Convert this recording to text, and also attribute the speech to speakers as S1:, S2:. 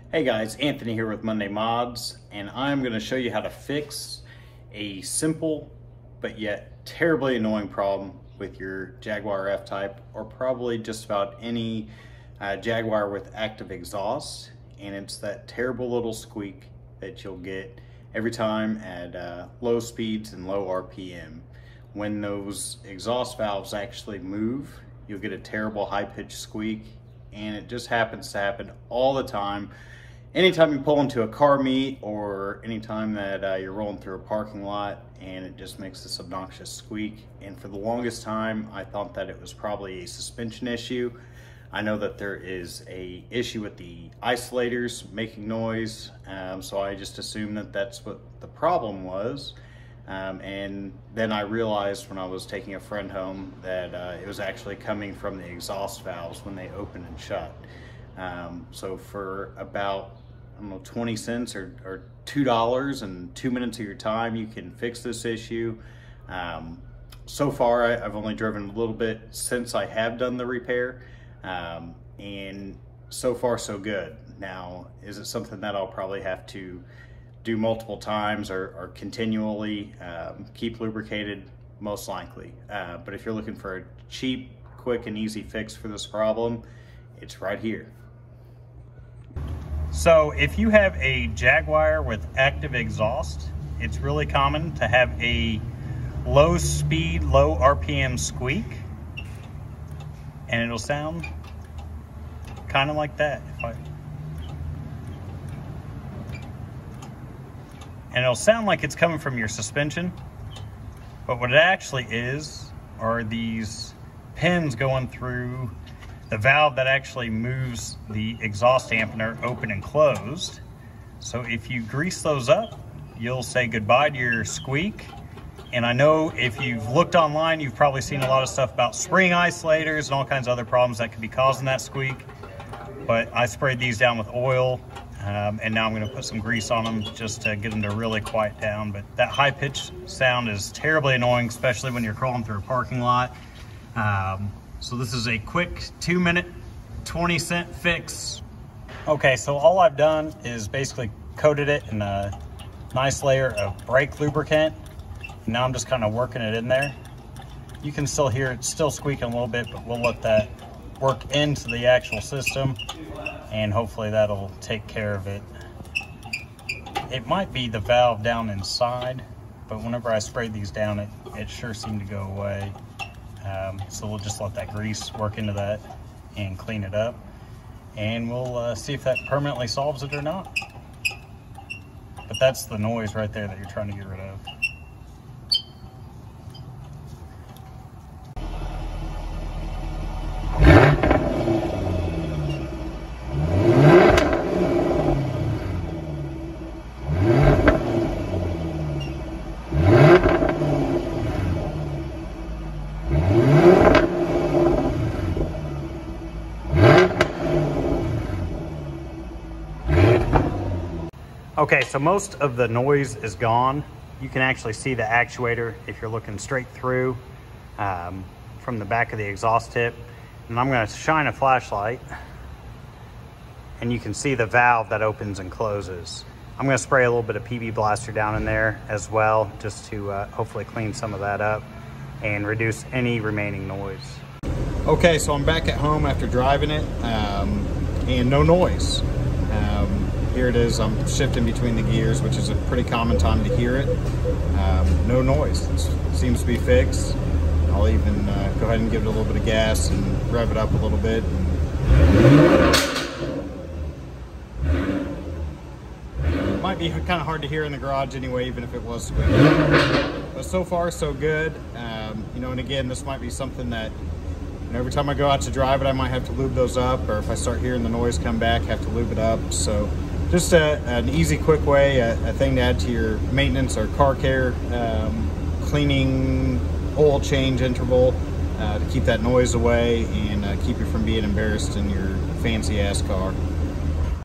S1: Hey guys, Anthony here with Monday Mods, and I'm going to show you how to fix a simple but yet terribly annoying problem with your Jaguar F-Type, or probably just about any Jaguar with active exhaust. And it's that terrible little squeak that you'll get every time at low speeds and low RPM. When those exhaust valves actually move, you'll get a terrible high-pitched squeak, and it just happens to happen all the time. Anytime you pull into a car meet, or anytime that you're rolling through a parking lot, and it just makes this obnoxious squeak. And for the longest time, I thought that it was probably a suspension issue. I know that there is a issue with the isolators making noise, so I just assumed that that's what the problem was. And then I realized when I was taking a friend home that it was actually coming from the exhaust valves when they open and shut. So for about, I don't know, 20 cents or $2 and 2 minutes of your time, you can fix this issue. So far, I've only driven a little bit since I have done the repair, and so far so good. Now, is it something that I'll probably have to do multiple times or continually keep lubricated? Most likely. But if you're looking for a cheap, quick, and easy fix for this problem, it's right here. So if you have a Jaguar with active exhaust, it's really common to have a low speed, low RPM squeak, and it'll sound kind of like that. And it'll sound like it's coming from your suspension, but what it actually is are these pins going through the valve that actually moves the exhaust dampener open and closed. So if you grease those up, you'll say goodbye to your squeak. And I know if you've looked online, you've probably seen a lot of stuff about spring isolators and all kinds of other problems that could be causing that squeak. But I sprayed these down with oil, and now I'm gonna put some grease on them just to get them to really quiet down. But that high-pitched sound is terribly annoying, especially when you're crawling through a parking lot. So this is a quick 2-minute, 20-cent fix. Okay, so all I've done is basically coated it in a nice layer of brake lubricant. And now I'm just kind of working it in there. You can still hear it still squeaking a little bit, but we'll let that work into the actual system, and hopefully that'll take care of it. It might be the valve down inside, but whenever I sprayed these down, it sure seemed to go away. So we'll just let that grease work into that and clean it up, and we'll see if that permanently solves it or not. But that's the noise right there that you're trying to get rid of. Okay, so most of the noise is gone. You can actually see the actuator if you're looking straight through from the back of the exhaust tip. And I'm gonna shine a flashlight, and you can see the valve that opens and closes. I'm gonna spray a little bit of PB Blaster down in there as well, just to hopefully clean some of that up and reduce any remaining noise. Okay, so I'm back at home after driving it, and no noise. Here it is, I'm shifting between the gears, which is a pretty common time to hear it. No noise, it seems to be fixed. I'll even go ahead and give it a little bit of gas and rev it up a little bit. It might be kind of hard to hear in the garage anyway, even if it was squeaky. But so far, so good. You know, and again, this might be something that, you know, every time I go out to drive it, I might have to lube those up, or if I start hearing the noise come back, have to lube it up. So just an easy, quick way, a thing to add to your maintenance or car care, cleaning, oil change interval, to keep that noise away and keep you from being embarrassed in your fancy ass car.